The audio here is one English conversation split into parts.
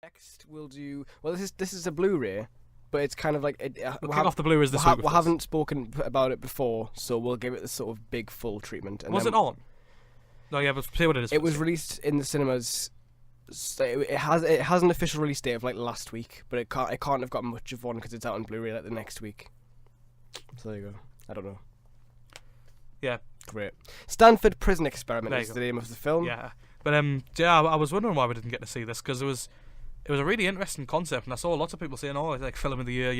Next, we'll do. Well, this is a Blu-ray, but it's kind of like We'll kick off the Blu-rays this week. We haven't spoken about it before, so we'll give it the sort of big full treatment. And was it on? No, yeah, but say what it is. It was released in the cinemas. It has an official release date of like last week, but it can't have got much of one because it's out on Blu-ray like the next week. So there you go. I don't know. Yeah, great. Stanford Prison Experiment is the name of the film. Yeah, but I was wondering why we didn't get to see this because it was a really interesting concept, and I saw lots of people saying, "Oh, it's like film of the year,"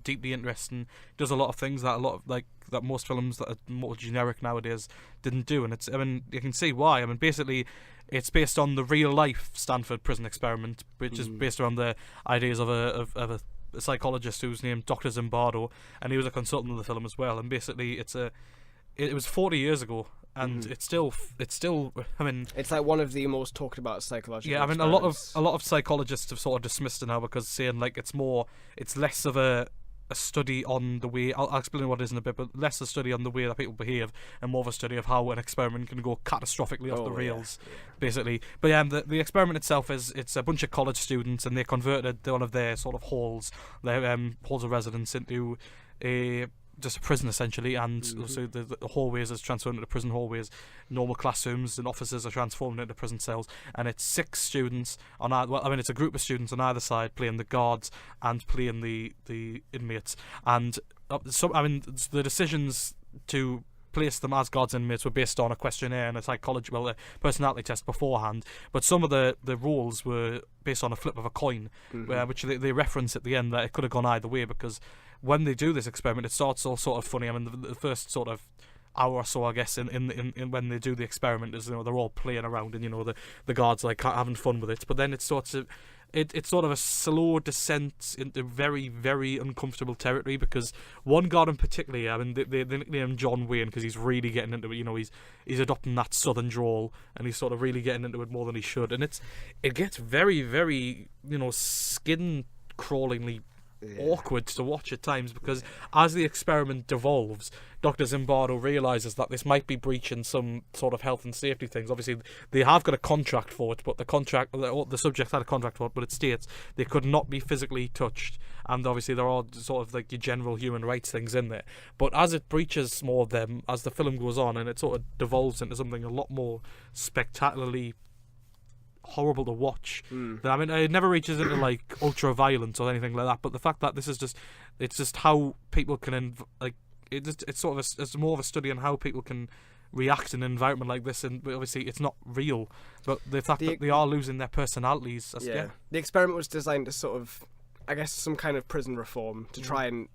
deeply interesting. Does a lot of things that that most films that are more generic nowadays didn't do, and you can see why. Basically, it's based on the real life Stanford Prison Experiment, which is based around the ideas of a psychologist who's named Dr. Zimbardo, and he was a consultant of the film as well. And basically, it was 40 years ago. And it's still. It's like one of the most talked about psychological. Yeah, experiments. a lot of psychologists have sort of dismissed it now because saying like it's less of a study on the way. I'll explain what it is in a bit, but less a study on the way that people behave and more of a study of how an experiment can go catastrophically off the rails, basically. But yeah, the experiment itself it's a bunch of college students, and they converted one of their sort of halls, their halls of residence, into just a prison essentially, and so the hallways is transformed into prison hallways. Normal classrooms and offices are transformed into prison cells, and it's 6 students on either. Well, it's a group of students on either side playing the guards and playing the inmates, and the decisions to place them as guards and inmates were based on a questionnaire and a personality test beforehand, but some of the roles were based on a flip of a coin, which they reference at the end that it could have gone either way, because when they do this experiment, it starts all sort of funny. The first sort of hour or so, I guess, in when they do the experiment, is they're all playing around and the guards like having fun with it. But then it's sort of a slow descent into very, very uncomfortable territory, because one guard in particular, they nickname him John Wayne because he's really getting into it. He's adopting that southern drawl, and he's sort of really getting into it more than he should. And it gets very, very skin crawlingly awkward to watch at times, because as the experiment devolves, Dr. Zimbardo realises that this might be breaching some sort of health and safety things. Obviously, they have got a contract for it, but the subject had a contract for it, but it states they could not be physically touched, and obviously there are sort of like your general human rights things in there. But as it breaches more of them, as the film goes on, and it sort of devolves into something a lot more spectacularly horrible to watch. It never reaches into like ultra violence or anything like that, but the fact that this is just how people can it's more of a study on how people can react in an environment like this, and obviously it's not real, but the fact that they are losing their personalities. The experiment was designed to sort of, I guess, some kind of prison reform to try and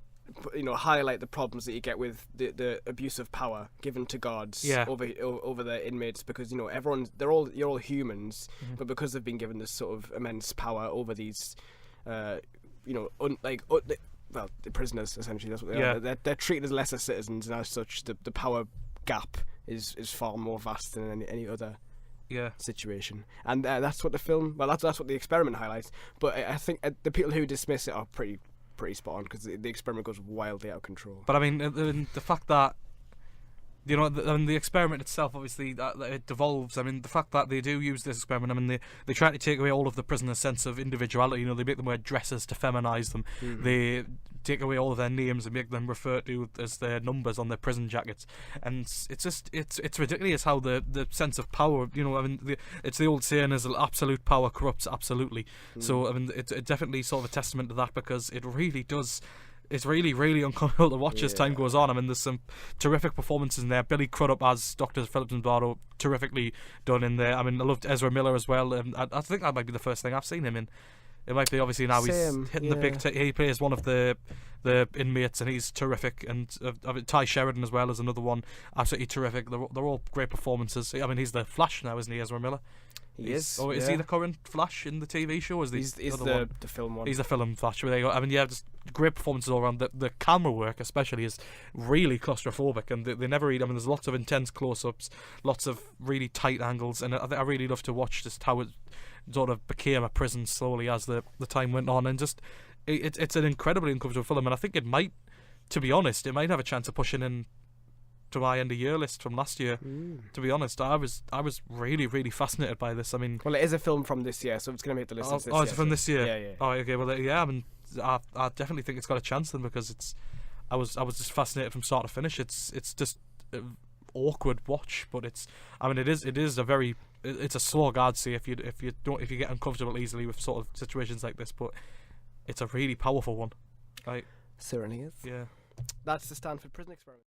highlight the problems that you get with the abuse of power given to guards over their inmates, because you're all humans, but because they've been given this sort of immense power over these the prisoners, essentially, that's what they are. They're treated as lesser citizens, and as such the power gap is far more vast than any other situation. And that's what the film, that's what the experiment highlights. But I think the people who dismiss it are pretty spot on, because the experiment goes wildly out of control. But the fact that the experiment itself, obviously, that it devolves. The fact that they do use this experiment, they try to take away all of the prisoners' sense of individuality. They make them wear dresses to feminize them. They take away all of their names and make them refer to as their numbers on their prison jackets. And it's ridiculous how the sense of power, it's the old saying is absolute power corrupts absolutely. So it's definitely sort of a testament to that, because it really does. It's really, really uncomfortable to watch as time goes on. There's some terrific performances in there. Billy Crudup as Dr. Philip Zimbardo, terrifically done in there. I loved Ezra Miller as well. I think that might be the first thing I've seen him in. It might be, obviously, now he's hitting the big... he plays one of the inmates, and he's terrific. And Ty Sheridan as well is another one, absolutely terrific. They're all great performances. He's the Flash now, isn't he, Ezra Miller? He is. Or is he the current Flash in the TV show? Or is he's the film one. He's the film Flash. There you go. Just great performances all around. The camera work, especially, is really claustrophobic, and they never read. There's lots of intense close-ups, lots of really tight angles, and I really love to watch just how it sort of became a prison slowly as the time went on, and just it's an incredibly uncomfortable film, and I think it might, to be honest, have a chance of pushing in to my end of year list from last year. To be honest, I was really, really fascinated by this. I mean, well, it is a film from this year, so it's going to make the list. This year, it's from this year. Yeah. Oh, okay. Well, yeah. I mean, I definitely think it's got a chance then, because I was just fascinated from start to finish. It's just an awkward watch, but it is a very, it's a slog, I'd say, if you get uncomfortable easily with sort of situations like this, but it's a really powerful one. Like, certainly is. Yeah. That's the Stanford Prison Experiment.